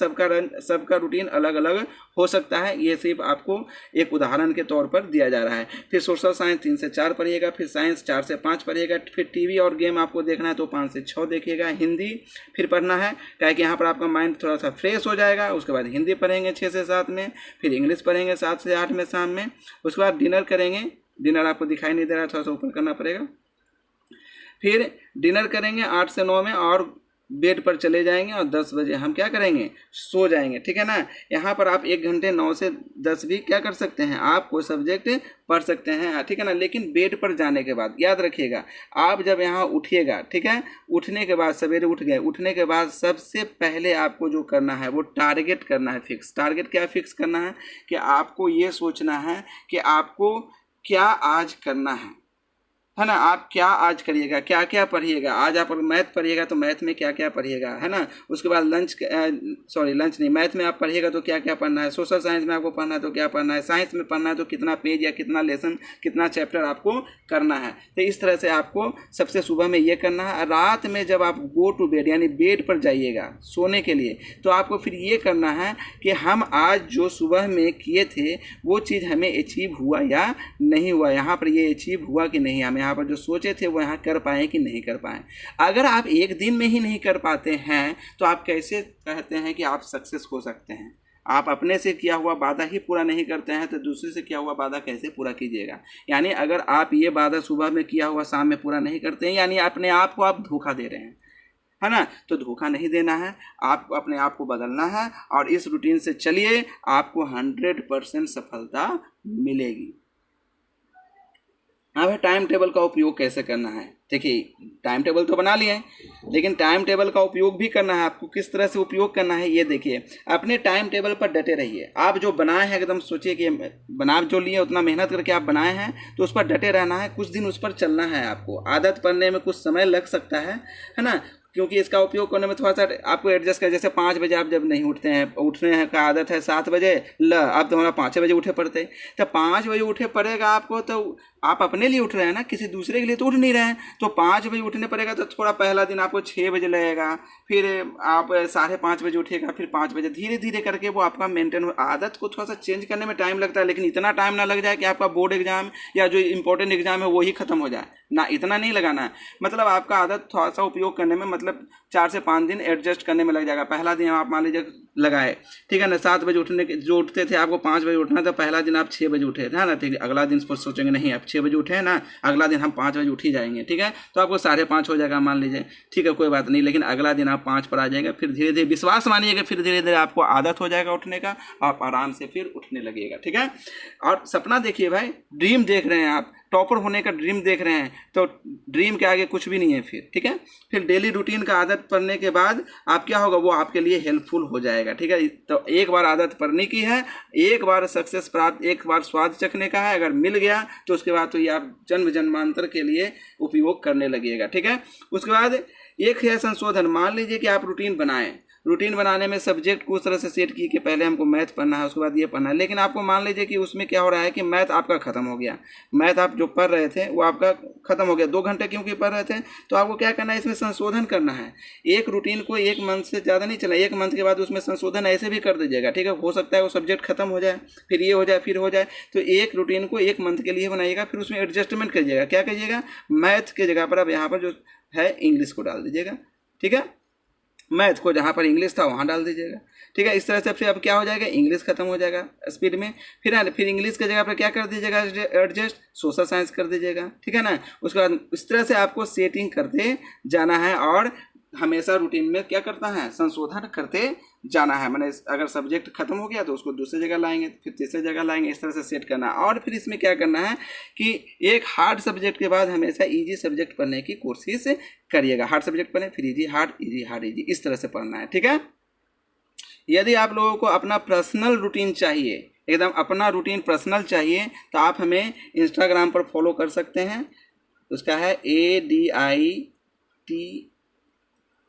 सबका रूटीन अलग अलग हो सकता है, ये सिर्फ आपको एक उदाहरण के तौर पर दिया जा रहा है। फिर सोशल साइंस 3 से 4 पढ़िएगा, फिर साइंस 4 से 5 पढ़िएगा, फिर टीवी और गेम आपको देखना है तो 5 से 6 देखिएगा। हिंदी फिर पढ़ना है, क्या कि यहाँ पर आपका माइंड थोड़ा सा फ्रेश हो जाएगा। उसके बाद हिंदी पढ़ेंगे 6 से 7 में, फिर इंग्लिश पढ़ेंगे 7 से 8 में शाम में। उसके बाद डिनर करेंगे, डिनर आपको दिखाई नहीं दे रहा, थोड़ा सा ऊपर करना पड़ेगा। फिर डिनर करेंगे 8 से 9 में और बेड पर चले जाएंगे और 10 बजे हम क्या करेंगे, सो जाएंगे। ठीक है ना, यहाँ पर आप 1 घंटे 9 से 10 भी क्या कर सकते हैं, आप कोई सब्जेक्ट पढ़ सकते हैं। ठीक है ना, लेकिन बेड पर जाने के बाद याद रखिएगा, आप जब यहाँ उठिएगा, ठीक है, उठने के बाद सवेरे उठ गए, उठने के बाद सबसे पहले आपको जो करना है वो टारगेट करना है फिक्स। टारगेट क्या फिक्स करना है कि आपको ये सोचना है कि आपको क्या आज करना है ना। आप क्या आज करिएगा, क्या क्या पढ़िएगा। आज आप मैथ पढ़िएगा तो मैथ में क्या क्या पढ़िएगा, है ना। उसके बाद लंच नहीं, मैथ में आप पढ़िएगा तो क्या क्या पढ़ना है। सोशल साइंस में आपको पढ़ना है तो क्या पढ़ना है। साइंस में पढ़ना है तो कितना पेज या कितना लेसन, कितना चैप्टर आपको करना है। तो इस तरह से आपको सबसे सुबह में ये करना है। रात में जब आप गो टू बेड यानी बेड पर जाइएगा सोने के लिए, तो आपको फिर ये करना है कि हम आज जो सुबह में किए थे वो चीज़ हमें अचीव हुआ या नहीं हुआ, यहाँ पर ये अचीव हुआ कि नहीं, हमें यहाँ पर जो सोचे थे वो यहाँ कर पाए कि नहीं कर पाए। अगर आप एक दिन में ही नहीं कर पाते हैं तो आप कैसे कहते हैं कि आप सक्सेस हो सकते हैं। आप अपने से किया हुआ वादा ही पूरा नहीं करते हैं तो दूसरे से किया हुआ वादा कैसे पूरा कीजिएगा। यानी अगर आप ये वादा सुबह में किया हुआ शाम में पूरा नहीं करते हैं, यानी अपने आप को आप धोखा दे रहे हैं, है ना। तो धोखा नहीं देना है, आपको अपने आप को बदलना है और इस रूटीन से चलिए, आपको 100% सफलता मिलेगी। अब है टाइम टेबल का उपयोग कैसे करना है। देखिए, टाइम टेबल तो बना लिए हैं, लेकिन टाइम टेबल का उपयोग भी करना है आपको। किस तरह से उपयोग करना है ये देखिए। अपने टाइम टेबल पर डटे रहिए। आप जो बनाए हैं एकदम सोचिए कि बना जो लिए उतना मेहनत करके आप बनाए हैं, तो उस पर डटे रहना है। कुछ दिन उस पर चलना है आपको। आदत पड़ने में कुछ समय लग सकता है ना, क्योंकि इसका उपयोग करने में थोड़ा सा आपको एडजस्ट कर। जैसे 5 बजे आप जब नहीं उठते हैं, उठने का आदत है 7 बजे, आप तुम्हारा 5 बजे उठे पड़ते, तो 5 बजे उठे पड़ेगा आपको। तो आप अपने लिए उठ रहे हैं ना, किसी दूसरे के लिए तो उठ नहीं रहे हैं। तो 5 बजे उठने पड़ेगा, तो थोड़ा पहला दिन आपको 6 बजे लगेगा, फिर आप 5:30 बजे उठेगा, फिर 5 बजे, धीरे धीरे करके वो आपका मेंटेन हो। आदत को थोड़ा सा चेंज करने में टाइम लगता है, लेकिन इतना टाइम ना लग जाए कि आपका बोर्ड एग्जाम या जो इंपॉर्टेंट एग्जाम है वही खत्म हो जाए ना। इतना नहीं लगाना है। मतलब आपका आदत थोड़ा सा उपयोग करने में, मतलब 4 से 5 दिन एडजस्ट करने में लग जाएगा। पहला दिन आप मान लीजिए लगाए, ठीक है ना, 7 बजे उठने के जो उठते थे, आपको 5 बजे उठना था, पहला दिन आप 6 बजे उठे थे ना, ठीक है। अगला दिन पर सोचेंगे नहीं आप 6 बजे उठे हैं ना, अगला दिन हम 5 बजे उठ ही जाएंगे, ठीक है। तो आपको 5:30 हो जाएगा मान लीजिए, ठीक है, कोई बात नहीं। लेकिन अगला दिन आप 5 पर आ जाएगा, फिर धीरे धीरे विश्वास मानिएगा, फिर धीरे धीरे आपको आदत हो जाएगा उठने का, आप आराम से फिर उठने लगेगा, ठीक है। और सपना देखिए भाई, ड्रीम देख रहे हैं आप, टॉपर होने का ड्रीम देख रहे हैं, तो ड्रीम के आगे कुछ भी नहीं है फिर, ठीक है। फिर डेली रूटीन का आदत पड़ने के बाद आप क्या होगा, वो आपके लिए हेल्पफुल हो जाएगा, ठीक है। तो एक बार आदत पड़ने की है, एक बार सक्सेस प्राप्त, एक बार स्वाद चखने का है। अगर मिल गया तो उसके बाद तो ये आप जन्म जन्मांतर के लिए उपयोग करने लगिएगा, ठीक है। उसके बाद एक है संशोधन। मान लीजिए कि आप रूटीन बनाएं, रूटीन बनाने में सब्जेक्ट को उस तरह से सेट की कि पहले हमको मैथ पढ़ना है, उसके बाद ये पढ़ना है। लेकिन आपको मान लीजिए कि उसमें क्या हो रहा है कि मैथ आपका खत्म हो गया, मैथ आप जो पढ़ रहे थे वो आपका खत्म हो गया, 2 घंटे क्योंकि पढ़ रहे थे। तो आपको क्या करना है, इसमें संशोधन करना है। एक रूटीन को 1 मंथ से ज़्यादा नहीं चला, 1 मंथ के बाद उसमें संशोधन ऐसे भी कर दीजिएगा, ठीक है। हो सकता है वो सब्जेक्ट खत्म हो जाए, फिर ये हो जाए, फिर हो जाए। तो एक रूटीन को 1 मंथ के लिए बनाइएगा, फिर उसमें एडजस्टमेंट करिएगा। क्या करिएगा, मैथ के जगह पर अब यहाँ पर जो है इंग्लिश को डाल दीजिएगा, ठीक है। मैथ को जहाँ पर इंग्लिश था वहाँ डाल दीजिएगा, ठीक है। इस तरह से फिर अब क्या हो जाएगा, इंग्लिश खत्म हो जाएगा स्पीड में। फिर इंग्लिश की जगह पर क्या कर दीजिएगा, एडजस्ट सोशल साइंस कर दीजिएगा, ठीक है ना। उसके बाद इस तरह से आपको सेटिंग करते जाना है, और हमेशा रूटीन में क्या करता है, संशोधन करते जाना है। मैंने अगर सब्जेक्ट खत्म हो गया तो उसको दूसरी जगह लाएंगे, फिर तीसरी जगह लाएंगे, इस तरह से सेट करना है। और फिर इसमें क्या करना है कि एक हार्ड सब्जेक्ट के बाद हमेशा इजी सब्जेक्ट पढ़ने की कोशिश करिएगा। हार्ड सब्जेक्ट पढ़ें, फिर easy hard, easy hard, easy, इस तरह से पढ़ना है, ठीक है। यदि आप लोगों को अपना पर्सनल रूटीन चाहिए, एकदम अपना रूटीन पर्सनल चाहिए, तो आप हमें इंस्टाग्राम पर फॉलो कर सकते हैं। उसका है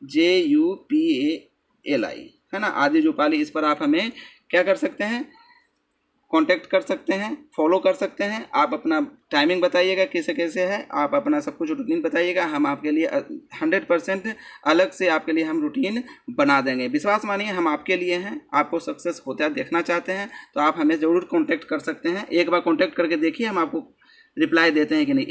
ADITJUPALI, है ना, आदि जुपाली। इस पर आप हमें क्या कर सकते हैं, कांटेक्ट कर सकते हैं, फॉलो कर सकते हैं। आप अपना टाइमिंग बताइएगा कैसे कैसे है, आप अपना सब कुछ रूटीन बताइएगा, हम आपके लिए 100% अलग से आपके लिए हम रूटीन बना देंगे। विश्वास मानिए, हम आपके लिए हैं। आपको सक्सेस होता देखना चाहते हैं तो आप हमें ज़रूर कांटेक्ट कर सकते हैं। एक बार कांटेक्ट करके देखिए, हम आपको रिप्लाई देते हैं कि नहीं।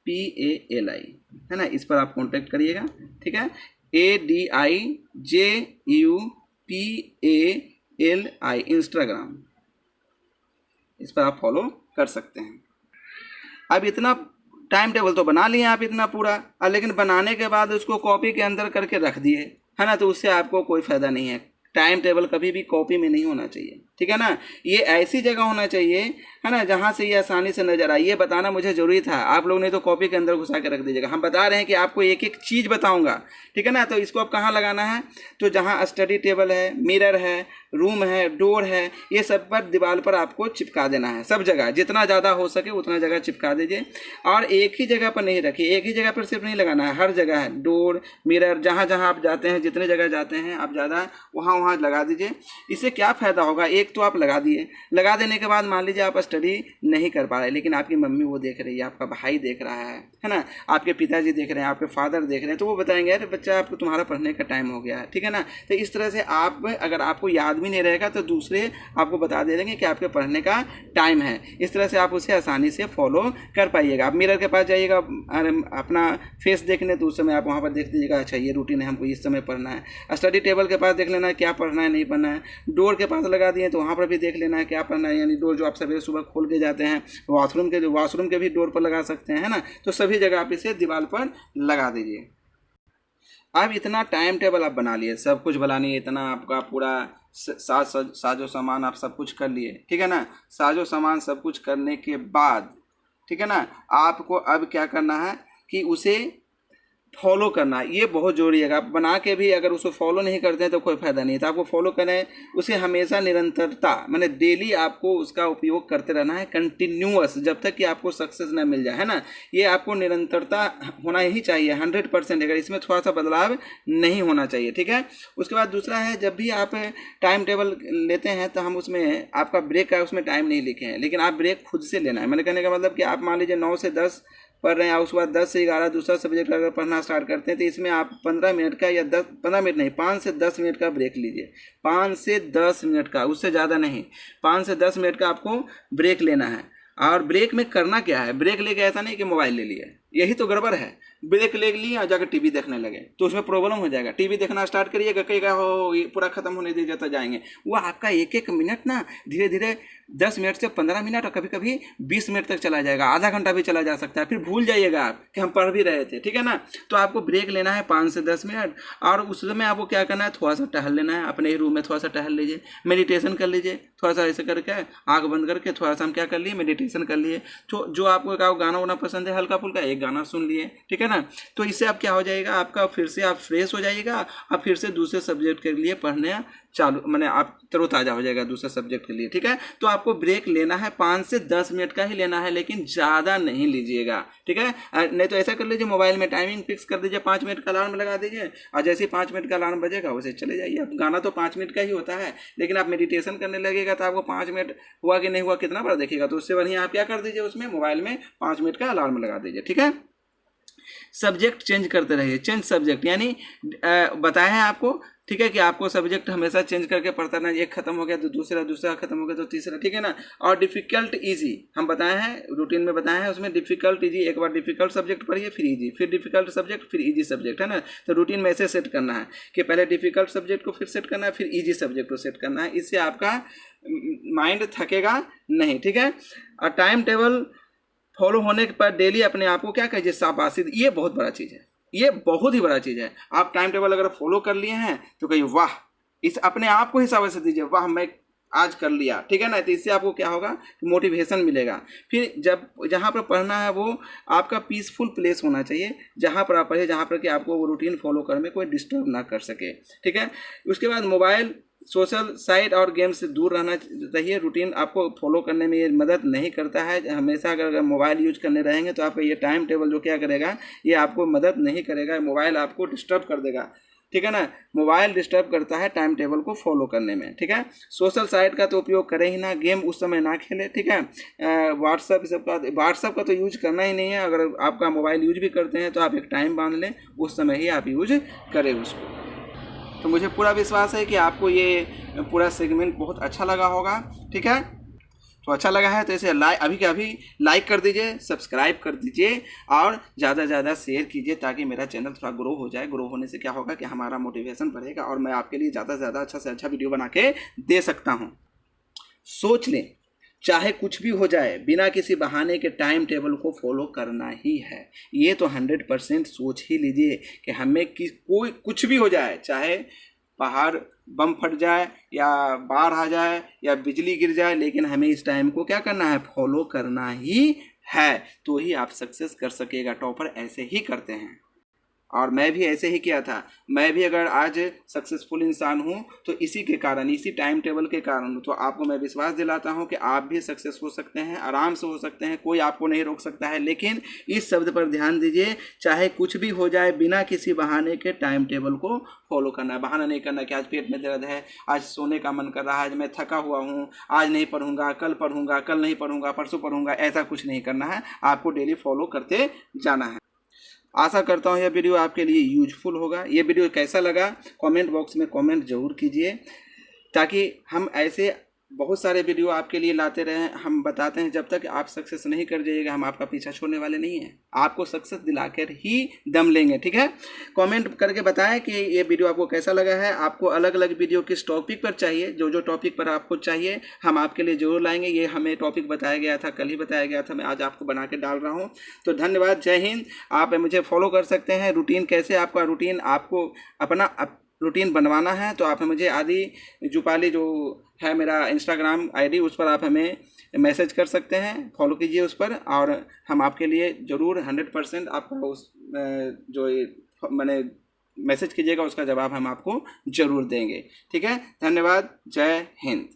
ADIJUPALI, है ना, इस पर आप कांटेक्ट करिएगा, ठीक है। ADIJUPALI इंस्टाग्राम, इस पर आप फॉलो कर सकते हैं। अब इतना टाइम टेबल तो बना लिए आप इतना पूरा, लेकिन बनाने के बाद उसको कॉपी के अंदर करके रख दिए, है ना, तो उससे आपको कोई फ़ायदा नहीं है। टाइम टेबल कभी भी कॉपी में नहीं होना चाहिए, ठीक है ना। ये ऐसी जगह होना चाहिए, है ना, जहाँ से ये आसानी से नजर आए। ये बताना मुझे जरूरी था, आप लोग ने तो कॉपी के अंदर घुसा के रख दीजिएगा। हम बता रहे हैं कि आपको एक एक चीज़ बताऊंगा, ठीक है ना। तो इसको आप कहाँ लगाना है, तो जहाँ स्टडी टेबल है, मिरर है, रूम है, डोर है, ये सब पर दीवार पर आपको चिपका देना है। सब जगह जितना ज़्यादा हो सके उतना जगह चिपका दीजिए, और एक ही जगह पर नहीं रखिए। एक ही जगह पर सिर्फ नहीं लगाना है, हर जगह है, डोर, मिरर, जहाँ जहाँ आप जाते हैं, जितने जगह जाते हैं आप ज़्यादा, वहाँ वहाँ लगा दीजिए। इससे क्या फ़ायदा होगा, एक तो आप लगा दिए, लगा देने के बाद मान लीजिए आप स्टडी नहीं कर पा रहे, लेकिन आपकी मम्मी वो देख रही है, आपका भाई देख रहा है ना, आपके पिताजी देख रहे हैं, आपके फादर देख रहे हैं, तो वो बताएंगे अरे बच्चा आपको तुम्हारा पढ़ने का टाइम हो गया है, ठीक है ना। तो इस तरह से आप, अगर आपको याद भी नहीं रहेगा तो दूसरे आपको बता दे देंगे कि आपके पढ़ने का टाइम है। इस तरह से आप उसे आसानी से फॉलो कर पाइएगा। आप मिरर के पास जाइएगा अपना फेस देखने, तो उस समय आप वहाँ पर देख दीजिएगा, अच्छा ये रूटीन है, हमको इस समय पढ़ना है। स्टडी टेबल के पास देख लेना है क्या पढ़ना है, नहीं पढ़ना है। डोर के पास लगा दिए तो वहाँ पर भी देख लेना है क्या पढ़ना है, यानी डोर जो आप सवेरे सुबह खोल के जाते हैं, वाशरूम के भी डोर पर लगा सकते हैं, है ना। तो सभी जगह आप इसे दीवार पर लगा दीजिए। अब इतना टाइम टेबल आप बना लिए, सब कुछ बना लिए, इतना आपका पूरा साजो सामान आप सब कुछ कर लिए, ठीक है ना। साजो सामान सब कुछ करने के बाद, ठीक है ना, आपको अब क्या करना है कि उसे फॉलो करना है। ये बहुत जरूरी है। आप बना के भी अगर उसको फॉलो नहीं करते हैं तो कोई फ़ायदा नहीं है। तो आपको फॉलो करें, उसे हमेशा निरंतरता माने डेली आपको उसका उपयोग करते रहना है, कंटिन्यूअस, जब तक कि आपको सक्सेस ना मिल जाए, है ना। ये आपको निरंतरता होना ही चाहिए 100%। अगर इसमें थोड़ा सा बदलाव नहीं होना चाहिए, ठीक है। उसके बाद दूसरा है, जब भी आप टाइम टेबल लेते हैं तो हम उसमें आपका ब्रेक का उसमें टाइम नहीं लिखे हैं, लेकिन आप ब्रेक खुद से लेना है। मैंने कहने का मतलब कि आप मान लीजिए 9 से 10 पढ़ रहे हैं और उसके बाद 10 से 11 दूसरा सब्जेक्ट अगर पढ़ना स्टार्ट करते हैं तो इसमें आप 15 मिनट का या 15 मिनट नहीं, 5 से 10 मिनट का ब्रेक लीजिए। 5 से 10 मिनट का, उससे ज़्यादा नहीं, 5 से 10 मिनट का आपको ब्रेक लेना है। और ब्रेक में करना क्या है, ब्रेक लेके ऐसा नहीं कि मोबाइल ले लिया, यही तो गड़बड़ है। ब्रेक ले लिए और जाकर टीवी देखने लगे तो उसमें प्रॉब्लम हो जाएगा। टीवी देखना स्टार्ट करिएगा, कहेगा हो ये पूरा खत्म होने दीजिए तो जाएंगे। वो आपका एक एक मिनट ना धीरे धीरे 10 मिनट से 15 मिनट और कभी कभी 20 मिनट तक चला जाएगा, आधा घंटा भी चला जा सकता है। फिर भूल जाइएगा आप कि हम पढ़ भी रहे थे, ठीक है ना। तो आपको ब्रेक लेना है 5 से 10 मिनट, और उस समय आपको क्या करना है, थोड़ा सा टहल लेना है। अपने ही रूम में थोड़ा सा टहल लीजिए, मेडिटेशन कर लीजिए, थोड़ा सा ऐसे करके आँख बंद करके थोड़ा सा हम क्या कर लिए, मेडिटेशन कर लिए। तो जो आपको गाना वाना पसंद है हल्का फुल्का एक गाना सुन लिए, ठीक है ना। तो इससे आप क्या हो जाएगा, आपका फिर से आप फ्रेश हो जाइएगा और फिर से दूसरे सब्जेक्ट के लिए पढ़ने चालू, मैंने आप तरोताज़ा हो जाएगा दूसरे सब्जेक्ट के लिए, ठीक है। तो आपको ब्रेक लेना है 5 से 10 मिनट का ही लेना है, लेकिन ज़्यादा नहीं लीजिएगा, ठीक है। नहीं तो ऐसा कर लीजिए, मोबाइल में टाइमिंग फिक्स कर दीजिए, 5 मिनट का अलार्म लगा दीजिए और जैसे ही 5 मिनट का अलार्म बजेगा वैसे चले जाइए। अब गाना तो 5 मिनट का ही होता है, लेकिन आप मेडिटेशन करने लगेगा तो आपको 5 मिनट हुआ कि नहीं हुआ कितना बार देखिएगा। तो उससे बढ़िया आप क्या कर दीजिए, उसमें मोबाइल में 5 मिनट का अलार्म लगा दीजिए, ठीक है। सब्जेक्ट चेंज करते रहिए, चेंज सब्जेक्ट यानी बताया है आपको, ठीक है, कि आपको सब्जेक्ट हमेशा चेंज करके पढ़ता रहना। एक खत्म हो गया तो दूसरा, दूसरा खत्म हो गया तो तीसरा, ठीक है ना। और डिफिकल्ट इजी हम बताए हैं, रूटीन में बताए हैं, उसमें डिफिकल्ट इजी, एक बार डिफिकल्ट सब्जेक्ट पढ़िए फिर इजी, फिर डिफिकल्ट सब्जेक्ट फिर इजी सब्जेक्ट, है ना। तो रूटीन में ऐसे सेट करना है कि पहले डिफिकल्ट सब्जेक्ट को फिर सेट करना है, फिर इजी सब्जेक्ट को सेट करना है। इससे आपका माइंड थकेगा नहीं, ठीक है। और टाइम टेबल फॉलो होने पर डेली अपने आप को क्या कहिए, शाबाशी, ये बहुत बड़ा चीज़ है, ये बहुत ही बड़ा चीज़ है। आप टाइम टेबल अगर फॉलो कर लिए हैं तो कहिए वाह, इस अपने आप को ही शाबाशी दीजिए, वाह मैं आज कर लिया, ठीक है ना। तो इससे आपको क्या होगा, मोटिवेशन मिलेगा। फिर जब जहाँ पर पढ़ना है वो आपका पीसफुल प्लेस होना चाहिए, जहाँ पर आप पढ़े, जहाँ पर कि आपको वो रूटीन फॉलो करने में कोई डिस्टर्ब ना कर सके, ठीक है। उसके बाद मोबाइल, सोशल साइट और गेम से दूर रहना चाहिए। रूटीन आपको फॉलो करने में ये मदद नहीं करता है। हमेशा अगर मोबाइल यूज करने रहेंगे तो आपका ये टाइम टेबल जो क्या करेगा, ये आपको मदद नहीं करेगा, मोबाइल आपको डिस्टर्ब कर देगा, ठीक है ना। मोबाइल डिस्टर्ब करता है टाइम टेबल को फॉलो करने में, ठीक है। सोशल साइट का तो उपयोग करें ही ना, गेम उस समय ना खेलें, ठीक है। व्हाट्सअप का तो यूज करना ही नहीं है। अगर आपका मोबाइल यूज भी करते हैं तो आप एक टाइम बांध लें, उस समय ही आप यूज करें उसको। तो मुझे पूरा विश्वास है कि आपको ये पूरा सेगमेंट बहुत अच्छा लगा होगा, ठीक है। तो अच्छा लगा है तो इसे अभी के अभी लाइक कर दीजिए, सब्सक्राइब कर दीजिए और ज़्यादा से ज़्यादा शेयर कीजिए, ताकि मेरा चैनल थोड़ा ग्रो हो जाए। ग्रो होने से क्या होगा कि हमारा मोटिवेशन बढ़ेगा और मैं आपके लिए ज़्यादा से ज़्यादा अच्छा से अच्छा वीडियो बना के दे सकता हूँ। सोच लें, चाहे कुछ भी हो जाए, बिना किसी बहाने के टाइम टेबल को फॉलो करना ही है। ये तो 100% सोच ही लीजिए कि हमें कोई कुछ भी हो जाए, चाहे पहाड़ बम फट जाए या बाढ़ आ जाए या बिजली गिर जाए, लेकिन हमें इस टाइम को क्या करना है, फॉलो करना ही है। तो ही आप सक्सेस कर सकेगा। टॉपर ऐसे ही करते हैं और मैं भी ऐसे ही किया था। मैं भी अगर आज सक्सेसफुल इंसान हूँ तो इसी के कारण, इसी टाइम टेबल के कारण। तो आपको मैं विश्वास दिलाता हूँ कि आप भी सक्सेस हो सकते हैं, आराम से हो सकते हैं, कोई आपको नहीं रोक सकता है। लेकिन इस शब्द पर ध्यान दीजिए, चाहे कुछ भी हो जाए, बिना किसी बहाने के टाइम टेबल को फॉलो करना है। बहाना नहीं करना कि आज पेट में दर्द है, आज सोने का मन कर रहा है, आज मैं थका हुआ हूँ, आज नहीं पढ़ूंगा, कल नहीं पढ़ूंगा, परसों पढ़ूंगा, ऐसा कुछ नहीं करना है। आपको डेली फॉलो करते जाना है। आशा करता हूँ यह वीडियो आपके लिए यूजफुल होगा। ये वीडियो कैसा लगा कमेंट बॉक्स में कमेंट ज़रूर कीजिए, ताकि हम ऐसे बहुत सारे वीडियो आपके लिए लाते रहे। हम बताते हैं जब तक आप सक्सेस नहीं कर जाइएगा हम आपका पीछा छोड़ने वाले नहीं हैं, आपको सक्सेस दिलाकर ही दम लेंगे। ठीक है, कमेंट करके बताएं कि ये वीडियो आपको कैसा लगा है, आपको अलग अलग वीडियो किस टॉपिक पर चाहिए। जो जो टॉपिक पर आपको चाहिए हम आपके लिए जरूर लाएंगे। ये हमें टॉपिक बताया गया था, कल ही बताया गया था, मैं आज आपको बना के डाल रहा हूँ। तो धन्यवाद, जय हिंद। आप मुझे फॉलो कर सकते हैं। रूटीन कैसे, आपका रूटीन आपको अपना रूटीन बनवाना है तो आप मुझे आदि जुपाली जो है मेरा इंस्टाग्राम आईडी, उस पर आप हमें मैसेज कर सकते हैं, फॉलो कीजिए उस पर, और हम आपके लिए ज़रूर 100% आपका उस जो मैंने मैसेज कीजिएगा उसका जवाब हम आपको ज़रूर देंगे। ठीक है, धन्यवाद, जय हिंद।